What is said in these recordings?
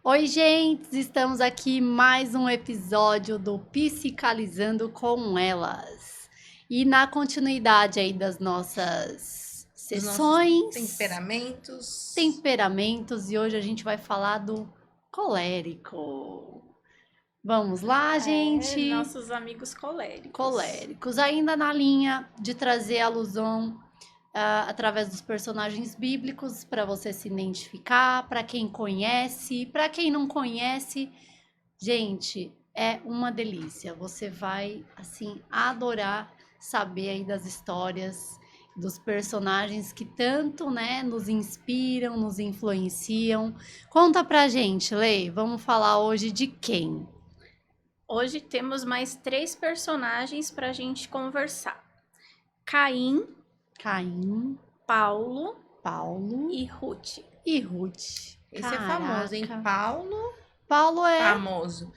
Oi, gente! Estamos aqui mais um episódio do Psicalizando com Elas. E na continuidade aí das nossas Dos nossos sessões, temperamentos. e hoje a gente vai falar do colérico. Vamos lá, gente! Nossos amigos coléricos. Coléricos, ainda na linha de trazer alusão através dos personagens bíblicos para você se identificar, para quem conhece, para quem não conhece. Gente, é uma delícia. Você vai assim adorar saber aí das histórias dos personagens que tanto, né, nos inspiram, nos influenciam. Conta pra gente, Lei, vamos falar hoje de quem? Hoje temos mais 3 personagens pra gente conversar. Caim, Paulo e e Ruth. Ruth. Esse é famoso, hein? Caraca. Paulo Paulo é famoso.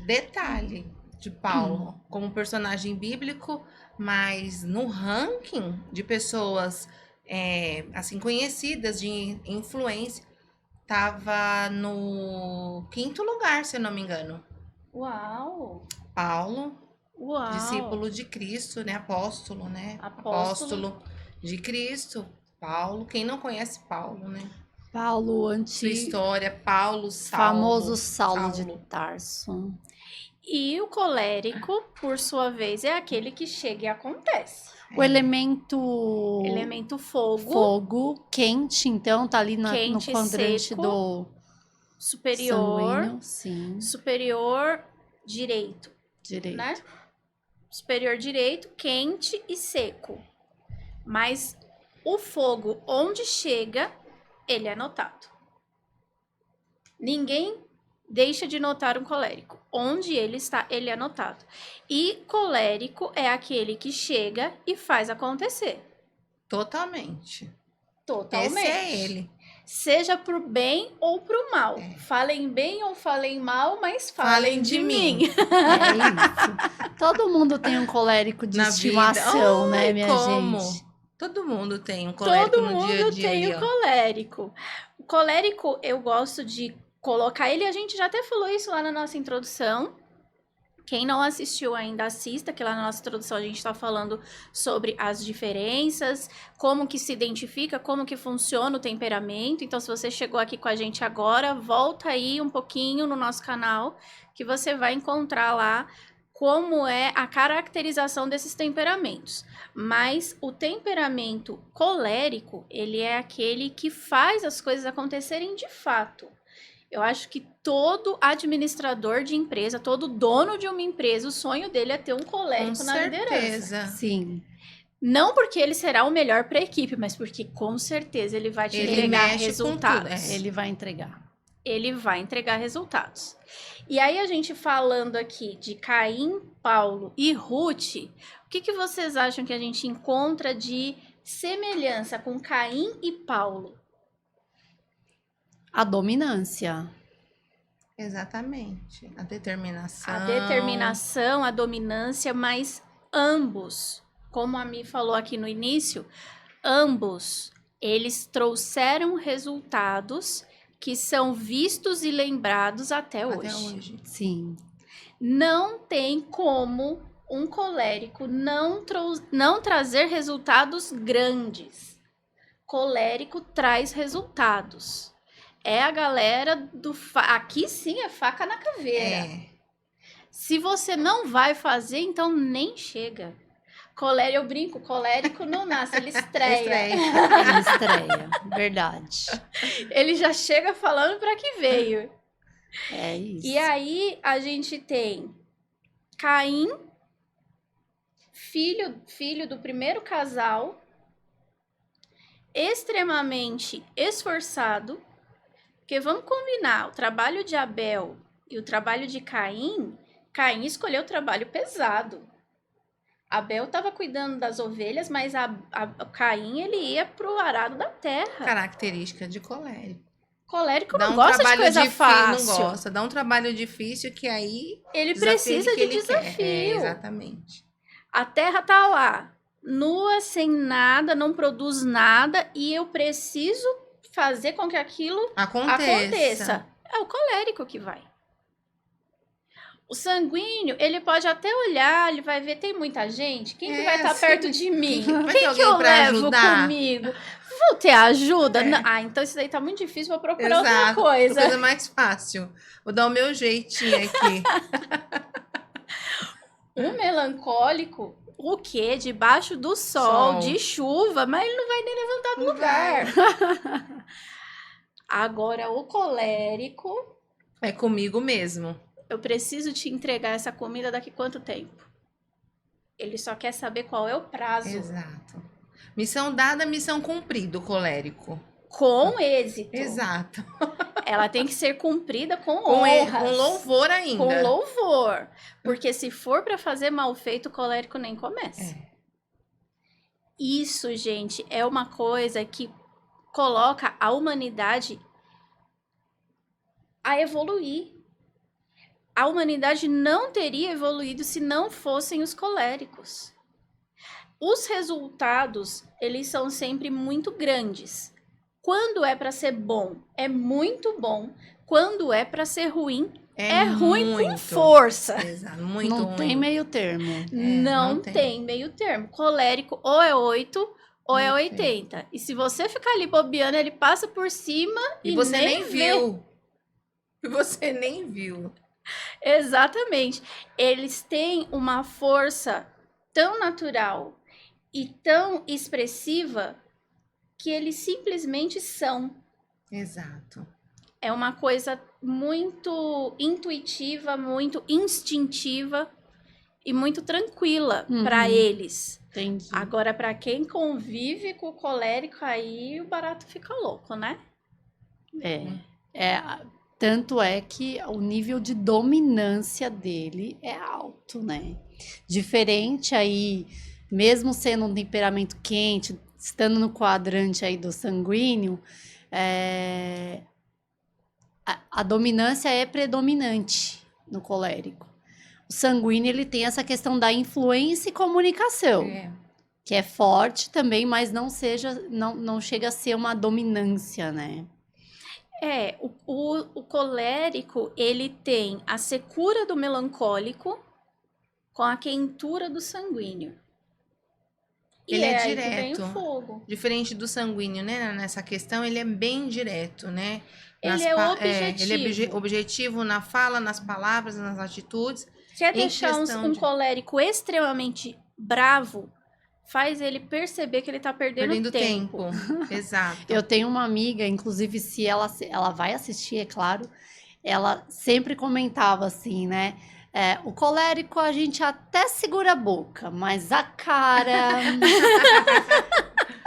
Detalhe de Paulo como personagem bíblico, mas no ranking de pessoas assim conhecidas de influência, tava no 5º lugar, se eu não me engano. Uau! Paulo, Uau! discípulo de Cristo, né? Apóstolo, né? Apóstolo De Cristo. Paulo, quem não conhece Paulo, né? Paulo Sua antigo, história, Saulo, famoso Saulo de Tarso. E o colérico, por sua vez, é aquele que chega e acontece. O elemento Elemento fogo, fogo, quente, então tá ali no Quente, quadrante seco, do superior, sanguíneo, sim, superior direito, direito. né? Superior direito, quente e seco. Mas o fogo, onde chega, ele é notado. Ninguém deixa de notar um colérico. Onde ele está, ele é notado. E colérico é aquele que chega e faz acontecer. Totalmente. Totalmente. Esse é ele. Seja pro bem ou pro mal. Falem bem ou falem mal, mas falem de mim. É isso. Todo mundo tem um colérico de Na estimação, vida. né, minha Como? gente? Todo mundo tem um colérico Todo no dia a mundo dia tem ali, o ó. colérico. O colérico, eu gosto de colocar ele, a gente já até falou isso lá na nossa introdução. Quem não assistiu ainda, assista, que lá na nossa introdução a gente está falando sobre as diferenças, como que se identifica, como que funciona o temperamento. Então, se você chegou aqui com a gente agora, volta aí um pouquinho no nosso canal, que você vai encontrar lá como é a caracterização desses temperamentos. Mas o temperamento colérico, ele é aquele que faz as coisas acontecerem de fato. Eu acho que todo administrador de empresa, todo dono de uma empresa, o sonho dele é ter um colérico na liderança. Sim. Não porque ele será o melhor para a equipe, mas porque com certeza ele vai te entregar resultados. Ele vai entregar. Ele vai entregar resultados. E aí a gente falando aqui de Caim, Paulo e Ruth, o que vocês acham que a gente encontra de semelhança com Caim e Paulo? A dominância. Exatamente. A determinação. A determinação, a dominância, mas ambos, como a Mi falou aqui no início, ambos, eles trouxeram resultados que são vistos e lembrados até hoje. Sim. Não tem como um colérico não trazer resultados grandes. Colérico traz resultados. É a galera do... Aqui sim é faca na caveira. Se você não vai fazer, então nem chega. Eu brinco, colérico não nasce, ele estreia. Ele estreia, verdade. Ele já chega falando para que veio. É isso. E aí a gente tem Caim, filho do primeiro casal, extremamente esforçado, porque vamos combinar, o trabalho de Abel e o trabalho de Caim escolheu o trabalho pesado. Abel estava cuidando das ovelhas, mas Caim ele ia pro arado da terra. Característica de colérico. Colérico não gosta de coisa fácil. Não gosta, dá um trabalho difícil que aí... Ele precisa de desafio. Exatamente. A terra tá lá, nua, sem nada, não produz nada, e eu preciso fazer com que aquilo aconteça. É o colérico que vai. O sanguíneo, ele pode até olhar, ele vai ver, tem muita gente, quem que vai estar sim. perto de mim? Vai ter Quem que alguém eu pra levo ajudar? comigo? Vou ter ajuda? É. Não. Ah, então isso daí tá muito difícil, vou procurar outra Exato. coisa. Coisa mais fácil. Vou dar o meu jeitinho aqui. O melancólico, o quê? Debaixo do sol, Sol. de chuva, mas ele não vai nem levantar do Não lugar. Agora, o colérico, É comigo mesmo. eu preciso te entregar essa comida daqui quanto tempo? Ele só quer saber qual é o prazo. Exato. Missão dada, missão cumprida, o colérico. Com êxito. Exato. Ela tem que ser cumprida com Com honras. louvor ainda. Com louvor. Porque se for para fazer mal feito, o colérico nem começa. É. Isso, gente, é uma coisa que coloca a humanidade a evoluir. A humanidade não teria evoluído se não fossem os coléricos. Os resultados, eles são sempre muito grandes. Quando é para ser bom, é muito bom. Quando é para ser ruim, é ruim com muito. força. Exato. Muito Não ruim. tem meio termo. Não não tem. tem. Meio termo. Colérico ou é 8 ou é Não 80. E se você ficar ali bobeando, ele passa por cima E você nem vê. viu. E você nem viu. Exatamente. Eles têm uma força tão natural e tão expressiva que eles simplesmente são. Exato. É uma coisa muito intuitiva, muito instintiva e muito tranquila para eles. Entendi. Agora, para quem convive com o colérico, aí o barato fica louco, né? Tanto é que o nível de dominância dele é alto, né? Diferente aí, mesmo sendo um temperamento quente, estando no quadrante aí do sanguíneo, a dominância é predominante no colérico. O sanguíneo, ele tem essa questão da influência e comunicação, É. que é forte também, mas não chega a ser uma dominância, né? O colérico, ele tem a secura do melancólico com a quentura do sanguíneo. E Ele é aí que vem direto. o fogo. Diferente do sanguíneo, né? Nessa questão, ele é bem direto, né? Ele é objetivo. Ele é objetivo na fala, nas palavras, nas atitudes. Quer Em deixar questão um de- colérico extremamente bravo, faz ele perceber que ele tá perdendo tempo. Exato. Eu tenho uma amiga, inclusive, se ela vai assistir, é claro, ela sempre comentava assim, né? O colérico a gente até segura a boca, mas a cara.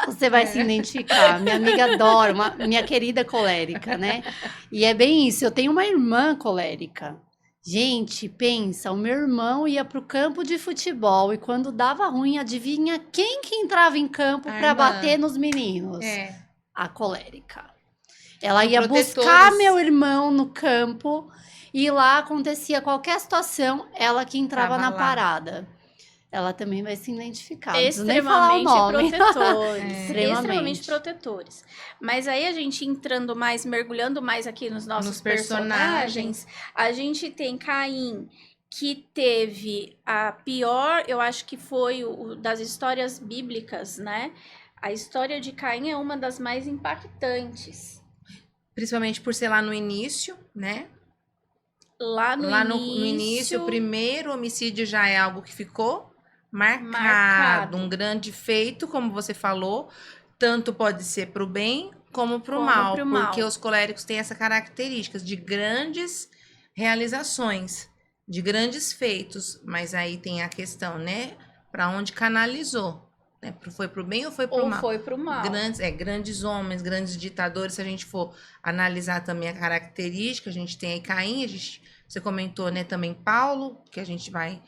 Você vai se identificar. Minha amiga adora, minha querida colérica, né? E é bem isso. Eu tenho uma irmã colérica. Gente, pensa, o meu irmão ia pro campo de futebol e quando dava ruim, adivinha quem que entrava em campo A para irmã. bater nos meninos? É. A colérica. Ela São ia protetores. buscar meu irmão no campo e lá acontecia qualquer situação, ela que entrava Tava na lá. parada. Ela também vai se identificar. Não preciso nem falar o Extremamente nome. protetores. É. Extremamente protetores. Mas aí a gente entrando mais, mergulhando mais aqui nos nossos Nos personagens. a gente tem Caim, que teve a pior, eu acho que foi o das histórias bíblicas, né? A história de Caim é uma das mais impactantes. Principalmente por ser lá no início, né? Lá no início, o primeiro homicídio já é algo que ficou marcado. Marcado. Um grande feito, como você falou. Tanto pode ser para o bem como para o Como mal. pro mal. Porque os coléricos têm essa característica de grandes realizações, de grandes feitos. Mas aí tem a questão, né? Para onde canalizou. Né? Foi para o bem ou foi para o ou mal? foi pro mal. Grandes homens, grandes ditadores, se a gente for analisar também a característica, a gente tem aí Caim, você comentou, né, também Paulo, que a gente vai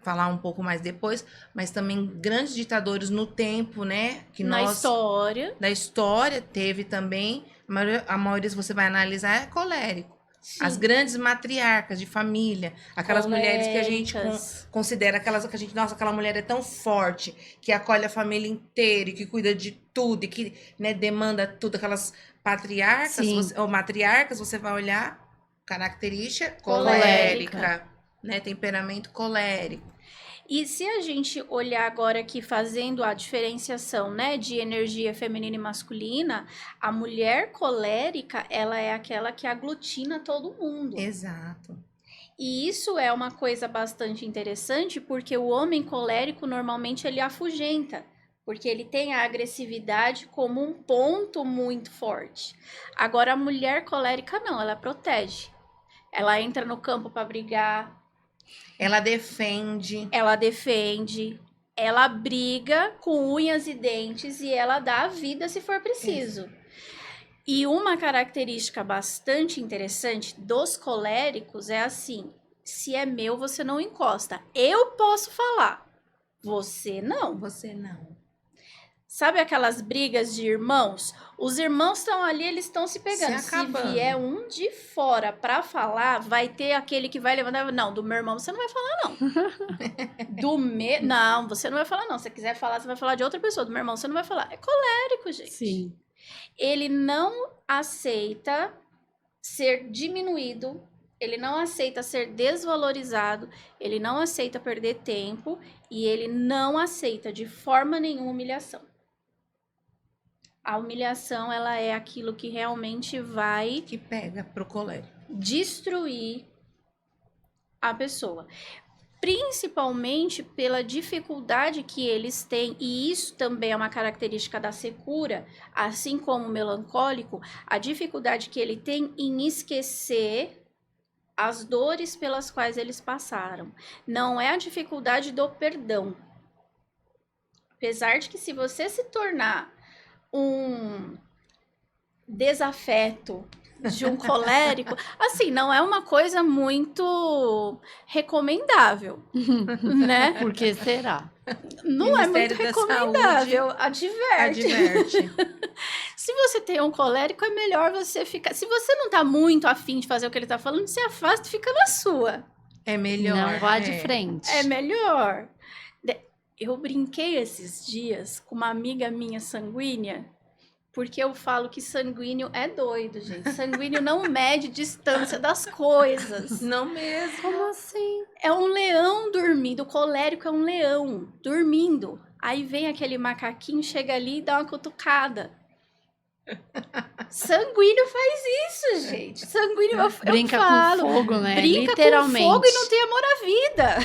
falar um pouco mais depois, mas também grandes ditadores no tempo, né, que Na história. da história teve também, a maioria, se você vai analisar, é colérico. Sim. As grandes matriarcas de família, aquelas mulheres que a gente Coléricas. considera, aquelas que a gente, nossa, aquela mulher é tão forte, que acolhe a família inteira e que cuida de tudo e que, né, demanda tudo, aquelas patriarcas Sim. ou matriarcas, você vai olhar, característica Colérica. colérica, né? Temperamento colérico. E se a gente olhar agora aqui fazendo a diferenciação, né, de energia feminina e masculina, a mulher colérica, ela é aquela que aglutina todo mundo. Exato. E isso é uma coisa bastante interessante, porque o homem colérico normalmente ele afugenta, porque ele tem a agressividade como um ponto muito forte. Agora a mulher colérica não, ela protege. Ela entra no campo para brigar, Ela defende. ela defende, ela briga com unhas e dentes e ela dá a vida se for preciso. E uma característica bastante interessante dos coléricos é assim: se é meu, você não encosta. Eu posso falar, você não. Você não. Sabe aquelas brigas de irmãos? Os irmãos estão ali, eles estão se pegando. Se acabando. vier um de fora pra falar, vai ter aquele que vai levantar. Não, do meu irmão você não vai falar, não. Não, você não vai falar, não. Se você quiser falar, você vai falar de outra pessoa. Do meu irmão você não vai falar. É colérico, gente. Sim. Ele não aceita ser diminuído, ele não aceita ser desvalorizado, ele não aceita perder tempo e ele não aceita de forma nenhuma humilhação. A humilhação, ela é aquilo que realmente vai Que pega pro colérico. destruir a pessoa. Principalmente pela dificuldade que eles têm, e isso também é uma característica da secura, assim como o melancólico, a dificuldade que ele tem em esquecer as dores pelas quais eles passaram. Não é a dificuldade do perdão. Apesar de que se você se tornar um desafeto de um colérico, assim, não é uma coisa muito recomendável, né? Por que será? Não é muito Ministério da recomendável, adverte. Adverte. Se você tem um colérico, é melhor você ficar... Se você não tá muito afim de fazer o que ele tá falando, se afasta e fica na sua. É melhor. Não vá é. de frente. É melhor. Eu brinquei esses dias com uma amiga minha sanguínea, porque eu falo que sanguíneo é doido, gente. Sanguíneo não mede distância das coisas. Não mesmo. Como assim? É um leão dormindo. O colérico é um leão dormindo. Aí vem aquele macaquinho, chega ali e dá uma cutucada. Sanguíneo faz isso, gente. Sanguíneo, eu Brinca falo. com fogo, né? Brinca Literalmente. com fogo e não tem amor à vida.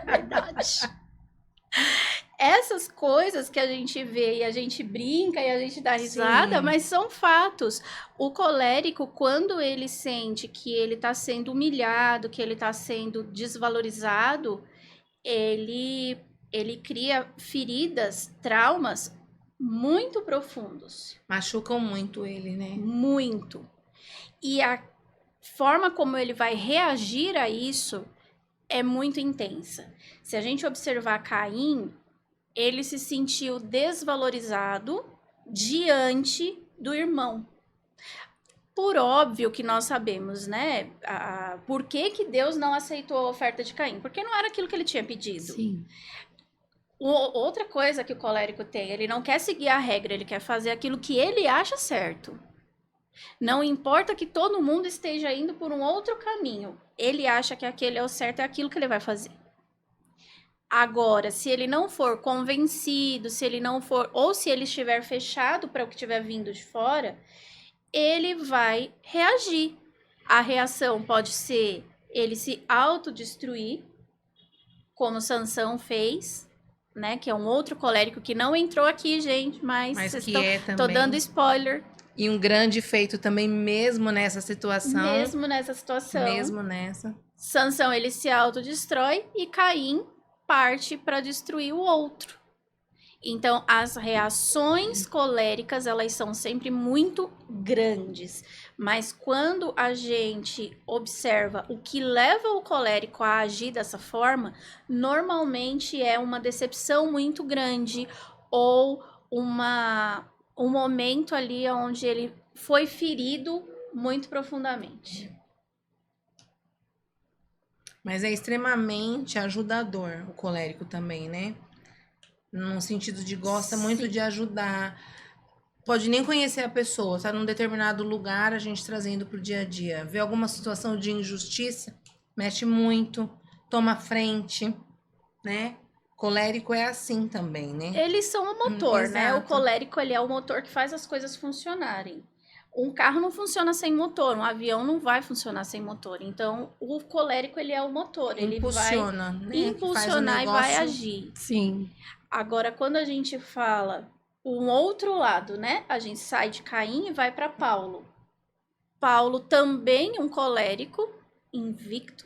Verdade. Essas coisas que a gente vê e a gente brinca e a gente dá risada, Sim. mas são fatos. O colérico, quando ele sente que ele está sendo humilhado, que ele está sendo desvalorizado, ele cria feridas, traumas muito profundos. Machucam muito ele, né? Muito. E a forma como ele vai reagir a isso é muito intensa. Se a gente observar Caim, ele se sentiu desvalorizado diante do irmão. Por óbvio que nós sabemos, né? Por que Deus não aceitou a oferta de Caim? Porque não era aquilo que ele tinha pedido. Sim. Outra coisa que o colérico tem, ele não quer seguir a regra, ele quer fazer aquilo que ele acha certo. Não importa que todo mundo esteja indo por um outro caminho. Ele acha que aquele é o certo, é aquilo que ele vai fazer. Agora, se ele não for convencido, se ele não for, ou se ele estiver fechado para o que estiver vindo de fora, ele vai reagir. A reação pode ser ele se autodestruir, como Sansão fez, né? Que é um outro colérico que não entrou aqui, gente, mas vocês que estão... é também. Tô dando spoiler. E um grande feito também, mesmo nessa situação. Mesmo nessa situação. Mesmo nessa. Sansão, ele se autodestrói e Caim parte para destruir o outro. Então, as reações coléricas, elas são sempre muito grandes. Mas quando a gente observa o que leva o colérico a agir dessa forma, normalmente é uma decepção muito grande ou um momento ali onde ele foi ferido muito profundamente. Mas é extremamente ajudador o colérico também, né? No sentido de gosta muito Sim. de ajudar. pode nem conhecer a pessoa, tá num determinado lugar, a gente trazendo pro dia a dia. Vê alguma situação de injustiça, mexe muito, toma frente, né? Colérico é assim também, né? Eles são o motor, né? O exato. colérico, ele é o motor que faz as coisas funcionarem. Um carro não funciona sem motor, um avião não vai funcionar sem motor. Então, o colérico, ele é o motor. Ele Impulsiona, vai né? Que faz o impulsionar e vai negócio- agir. Sim. Agora, quando a gente fala um outro lado, né? A gente sai de Caim e vai para Paulo. Paulo também um colérico, invicto.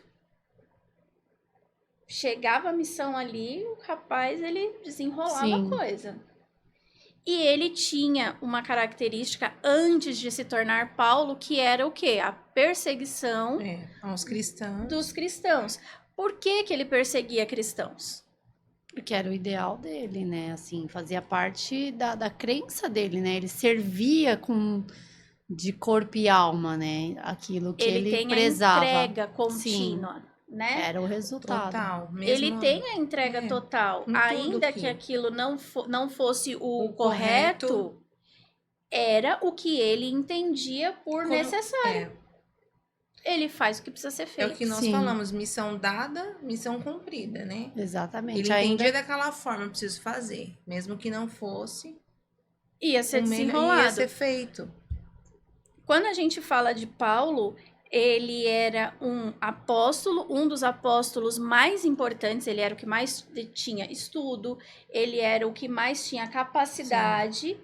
Chegava a missão ali, o rapaz, ele desenrolava Sim. a coisa. E ele tinha uma característica antes de se tornar Paulo, que era o quê? A perseguição aos cristãos. dos cristãos. Por que que ele perseguia cristãos? Porque era o ideal dele, né? Assim, fazia parte da crença dele, né? Ele servia de corpo e alma, né? Aquilo que ele tem prezava. a entrega contínua, né? Era o resultado. Total. Mesmo Ele tem a entrega total. em tudo Ainda que aquilo não fosse o correto, era o que ele entendia por necessário. Ele faz o que precisa ser É feito. o que nós Sim. falamos, missão dada, missão cumprida, né? Exatamente. Ele entendia daquela forma, eu preciso fazer. Mesmo que não fosse, Ia ser o melhor desenrolado. ia ser feito. Quando a gente fala de Paulo, ele era um apóstolo, um dos apóstolos mais importantes, ele era o que mais tinha estudo, ele era o que mais tinha capacidade,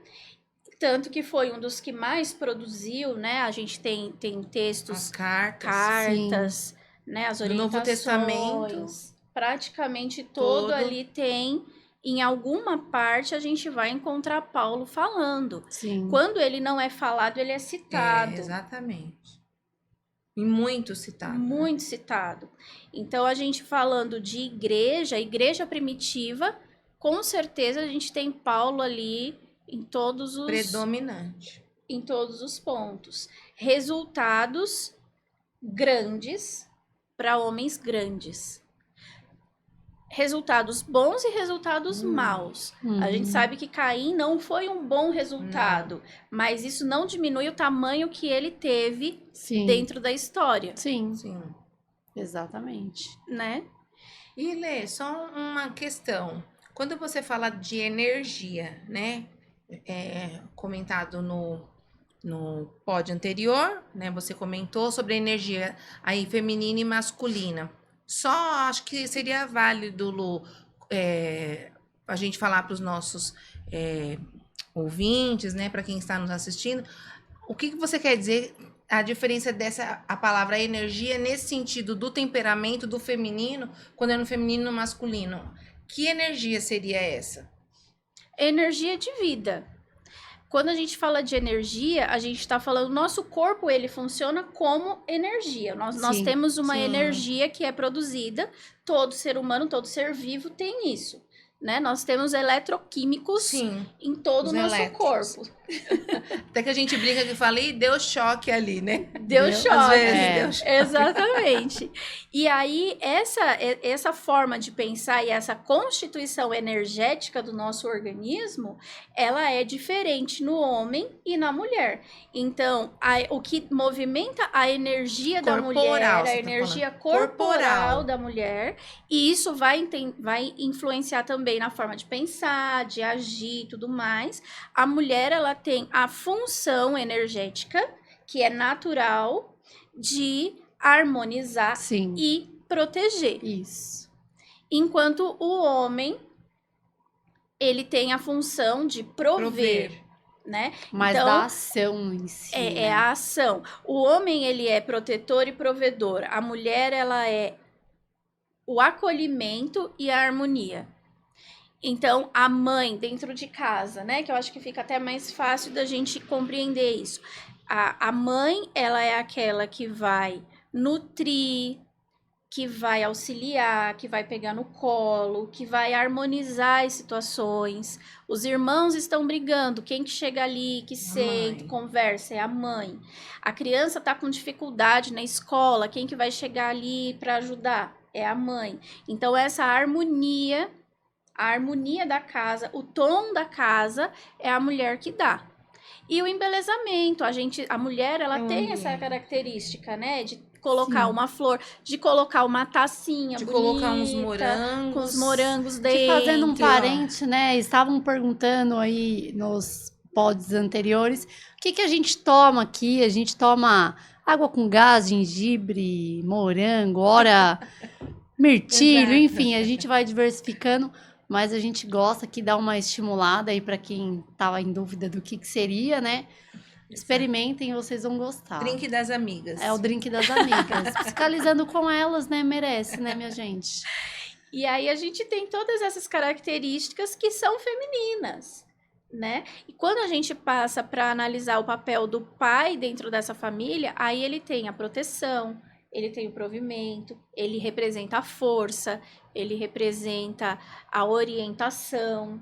tanto que foi um dos que mais produziu, né? A gente tem textos, As cartas. cartas, né? As Do orientações. Novo Testamento. Praticamente todo Todo. ali tem, em alguma parte a gente vai encontrar Paulo falando. Sim. Quando ele não é falado, ele é citado. Exatamente. E muito citado. Muito citado. Então, a gente falando de igreja primitiva, com certeza a gente tem Paulo ali em todos Predominante. em todos os pontos. Resultados grandes para homens grandes. Resultados bons e resultados maus. A gente sabe que Caim não foi um bom resultado, mas isso não diminui o tamanho que ele teve dentro da história. Sim. Sim. Exatamente. Né? E Lê, só uma questão. Quando você fala de energia, né? Comentado no pod anterior, né? Você comentou sobre a energia aí feminina e masculina. Só acho que seria válido, Lu, a gente falar para os nossos ouvintes, né? Para quem está nos assistindo, o que você quer dizer a diferença a palavra energia nesse sentido do temperamento do feminino, quando é no feminino e no masculino? Que energia seria essa? Energia de vida. Quando a gente fala de energia, a gente está falando, nosso corpo, ele funciona como energia. Nós temos uma energia que é produzida, todo ser humano, todo ser vivo tem isso. Né? Nós temos eletroquímicos em todo o nosso corpo. Até que a gente brinca que fala, e deu choque ali, né? Deu choque. Às vezes deu choque. Exatamente. E aí, essa forma de pensar e essa constituição energética do nosso organismo, ela é diferente no homem e na mulher. Então, o que movimenta a energia da mulher, a energia corporal da mulher, e isso vai influenciar também na forma de pensar, de agir e tudo mais. A mulher, ela tem a função energética, que é natural, de harmonizar e proteger. Isso. Enquanto o homem, ele tem a função de prover. Né? Mas então, da ação em si. É a ação. O homem, ele é protetor e provedor. A mulher, ela é o acolhimento e a harmonia. Então, a mãe dentro de casa, né? Que eu acho que fica até mais fácil da gente compreender isso. A mãe, ela é aquela que vai nutrir, que vai auxiliar, que vai pegar no colo, que vai harmonizar as situações. Os irmãos estão brigando, quem que chega ali, que senta, conversa, é a mãe. A criança está com dificuldade na escola, quem que vai chegar ali para ajudar? É a mãe. Então, essa harmonia... A harmonia da casa, o tom da casa é a mulher que dá. E o embelezamento, a mulher, ela É um tem essa ambiente. característica, né? De colocar Sim. uma flor, de colocar uma tacinha De bonita, colocar uns morangos. com os morangos dentro. Que fazendo um Que, ó, parente, né? Estavam perguntando aí nos pods anteriores, o que que a gente toma aqui? A gente toma água com gás, gengibre, morango, ora mirtilho, Exato. enfim, a gente vai diversificando, mas a gente gosta que dá uma estimulada aí para quem tava em dúvida do que seria, né? Experimentem, vocês vão gostar. Drink das amigas. É o drink das amigas. Fiscalizando com elas, né? Merece, né, minha gente? E aí a gente tem todas essas características que são femininas, né? E quando a gente passa para analisar o papel do pai dentro dessa família, aí ele tem a proteção, ele tem o provimento, ele representa a força, ele representa a orientação,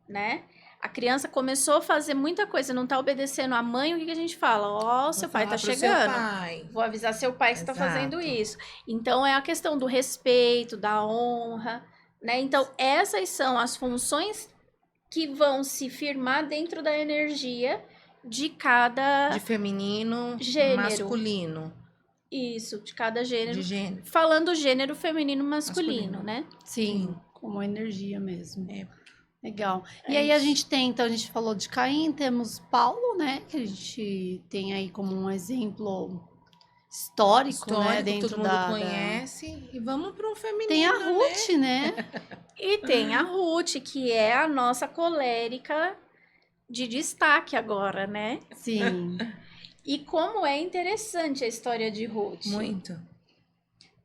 né? A criança começou a fazer muita coisa, não tá obedecendo a mãe, o que que a gente fala? Ó, seu pai tá Falar pro chegando. Seu pai. Vou avisar seu pai que você tá fazendo Exato. isso. Então, é a questão do respeito, da honra, né? Então, essas são as funções que vão se firmar dentro da energia de cada... De feminino, Gênero. masculino. Isso, de cada gênero. De gênero. Falando gênero feminino masculino, Masculino. né? Sim, como energia mesmo. É. Legal. E É aí a isso. gente tem, então a gente falou de Caim, temos Paulo, né? Que a gente tem aí como um exemplo histórico, né? Dentro todo mundo da... conhece. E vamos para um feminino, Tem a né? Ruth, né? E tem a Ruth, que é a nossa colérica de destaque agora, né? Sim. E como é interessante a história de Ruth. Muito.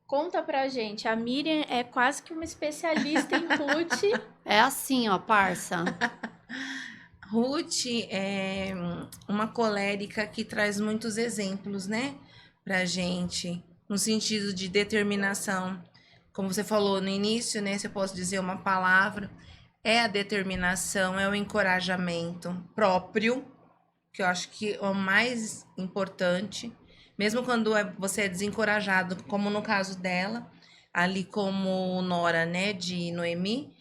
Conta pra gente, a Miriam é quase que uma especialista em Ruth. É assim, ó, parça. Ruth é uma colérica que traz muitos exemplos, né? Pra gente. No sentido de determinação. Como você falou no início, né? Se eu posso dizer uma palavra. É a determinação, é o encorajamento próprio. Que eu acho que é o mais importante. Mesmo quando você é desencorajado, como no caso dela, ali como Nora, né, de Noemi,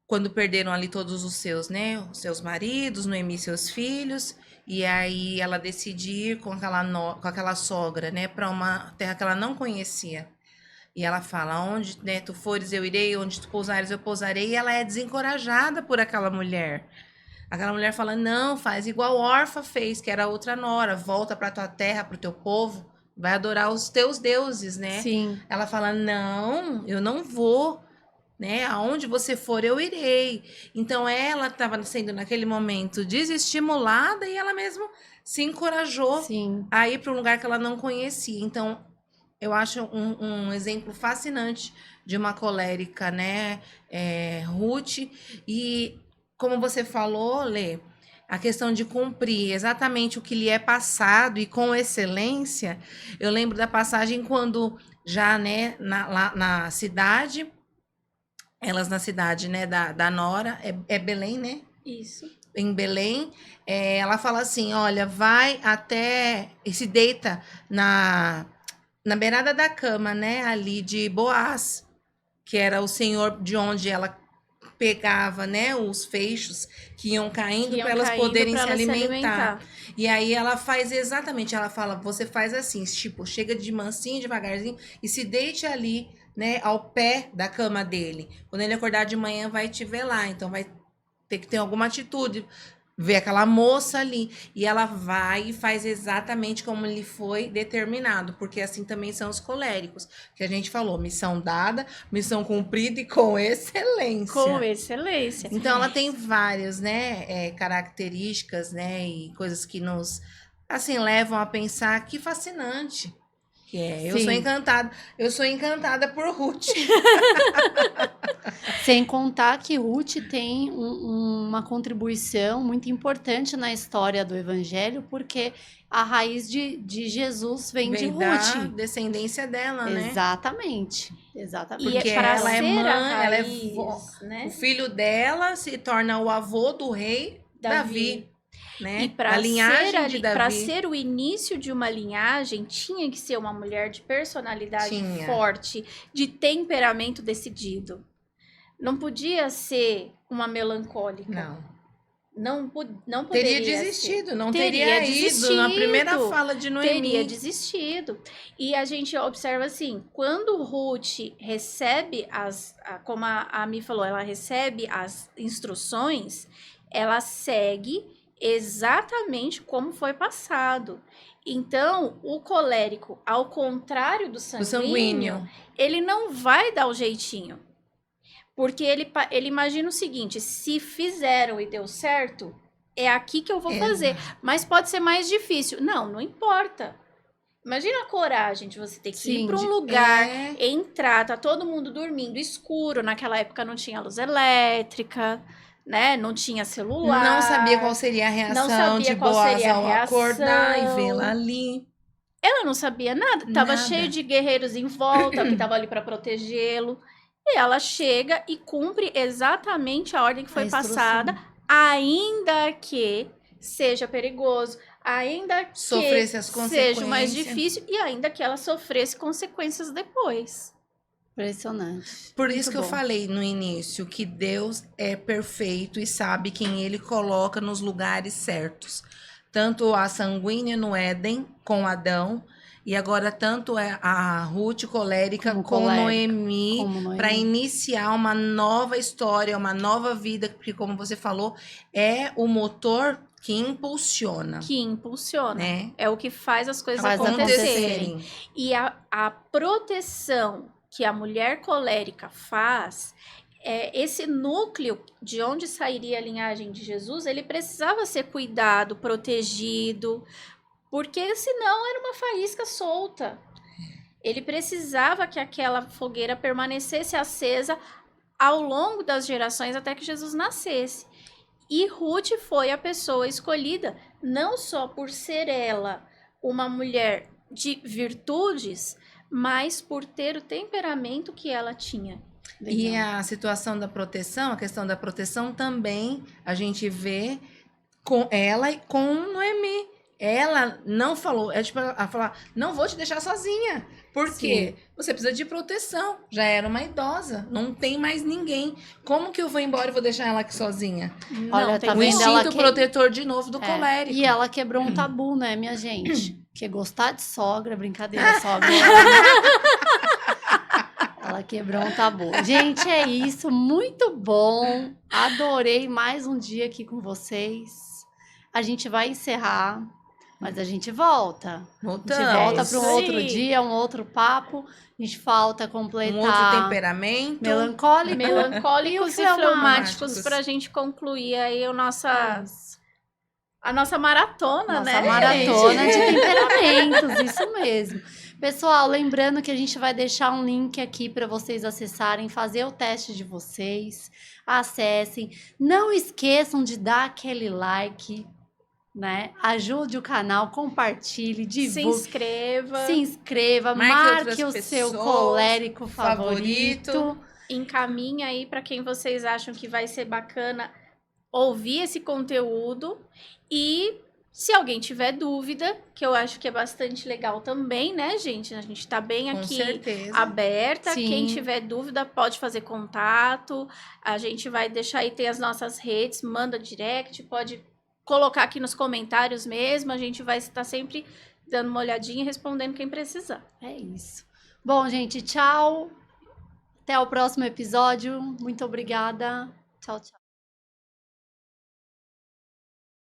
quando perderam ali todos os seus, né, os seus maridos, Noemi seus filhos, e aí ela decide ir com aquela sogra, né, para uma terra que ela não conhecia. E ela fala, onde, né, tu fores eu irei, onde tu pousares eu pousarei, e ela é desencorajada por aquela mulher. Aquela mulher fala, não, faz igual Orfa fez, que era outra nora, volta para tua terra, para o teu povo, vai adorar os teus deuses, né? Sim. Ela fala, não, eu não vou, né? Aonde você for, eu irei. Então, ela estava sendo, naquele momento, desestimulada e ela mesma se encorajou Sim. a ir para um lugar que ela não conhecia. Então, eu acho um exemplo fascinante de uma colérica, né? Ruth, e... Como você falou, Lê, a questão de cumprir exatamente o que lhe é passado e com excelência. Eu lembro da passagem quando já, né, lá na cidade, elas na cidade, né, da Nora, é Belém, né? Isso. Em Belém, ela fala assim, olha, vai até e se deita na beirada da cama, né, ali de Boaz, que era o senhor de onde ela pegava, né, os feixes que iam caindo para elas poderem se alimentar. E aí ela faz exatamente, ela fala, você faz assim, tipo, chega de mansinho, devagarzinho e se deite ali, né, ao pé da cama dele. Quando ele acordar de manhã vai te ver lá, então vai ter que ter alguma atitude, ver aquela moça ali. E ela vai e faz exatamente como lhe foi determinado, porque assim também são os coléricos, que a gente falou, missão dada, missão cumprida e com excelência. Com excelência. Então ela tem várias, né, características, né, e coisas que nos, assim, levam a pensar que fascinante. Que eu sou encantada por Ruth. Sem contar que Ruth tem uma contribuição muito importante na história do Evangelho, porque a raiz de Jesus vem de da Ruth. descendência dela, né? Exatamente. Exatamente. Porque para ela é ser mãe, a ela é raiz, vó. né? O filho dela se torna o avô do rei Davi. Né? E para a linhagem de para Davi ser o início de uma linhagem, tinha que ser uma mulher de personalidade Tinha. forte, de temperamento decidido. Não podia ser uma melancólica. não. não Teria poderia desistido, ser. não Teria teria ido na primeira desistido. fala de Noemi. Teria desistido. E a gente observa assim, quando Ruth recebe como a Mi falou, ela recebe as instruções, ela segue exatamente como foi passado. Então, o colérico, ao contrário do Do sanguíneo, sanguíneo. ele não vai dar o jeitinho. Porque ele imagina o seguinte, se fizeram e deu certo, é aqui que eu vou fazer. Mas pode ser mais difícil. Não importa. Imagina a coragem de você ter que ir para um lugar, entrar, tá todo mundo dormindo escuro. Naquela época não tinha luz elétrica, né? Não tinha celular. Não sabia qual seria a reação de Boaz ao acordar e vê-la ali. Ela não sabia nada. Tava Nada. cheio de guerreiros em volta, que tava ali para protegê-lo. E ela chega e cumpre exatamente a ordem que foi passada, ainda que seja perigoso, ainda que sofresse as consequências. seja mais difícil e ainda que ela sofresse consequências depois. Impressionante. Por Muito isso que eu bom. falei no início que Deus é perfeito e sabe quem ele coloca nos lugares certos. Tanto a sanguínea no Éden com Adão, e agora tanto é a Ruth colérica com Noemi, para iniciar uma nova história, uma nova vida, porque como você falou, é o motor que impulsiona. Né? Né? É o que faz as coisas Faz acontecerem. E a proteção que a mulher colérica faz, esse núcleo de onde sairia a linhagem de Jesus, ele precisava ser cuidado, protegido, porque senão era uma faísca solta. Ele precisava que aquela fogueira permanecesse acesa ao longo das gerações até que Jesus nascesse. E Ruth foi a pessoa escolhida, não só por ser ela uma mulher de virtudes, mas por ter o temperamento que ela tinha. E a situação da proteção, a questão da proteção também a gente vê com ela e com Noemi. Ela não falou, tipo ela falar, não vou te deixar sozinha. Por quê? Você precisa de proteção. Já era uma idosa, não tem mais ninguém. Como que eu vou embora e vou deixar ela aqui sozinha? Olha, tá O vendo? instinto protetor de novo do colérico. E ela quebrou um tabu, né, minha gente? Que gostar de sogra, brincadeira, sogra. Ela quebrou um tabu. Gente, é isso. Muito bom. Adorei mais um dia aqui com vocês. A gente vai encerrar, mas a gente volta. Voltamos. A gente volta para um outro dia, um outro papo. A gente falta completar. Um outro temperamento. Melancólicos e fleumáticos para a gente concluir aí a nossa maratona, né? Nossa maratona de temperamentos, isso mesmo. Pessoal, lembrando que a gente vai deixar um link aqui para vocês acessarem, fazer o teste de vocês. Acessem. Não esqueçam de dar aquele like, né? Ajude o canal, compartilhe, divulgue. Se inscreva, marque o seu colérico favorito. Encaminha aí para quem vocês acham que vai ser bacana ouvir esse conteúdo. E se alguém tiver dúvida, que eu acho que é bastante legal também, né, gente? A gente tá bem aqui aberta. Sim. Quem tiver dúvida pode fazer contato. A gente vai deixar aí, tem as nossas redes, manda direct, pode colocar aqui nos comentários mesmo. A gente vai estar sempre dando uma olhadinha e respondendo quem precisar. É isso. Bom, gente, tchau. Até o próximo episódio. Muito obrigada. Tchau, tchau.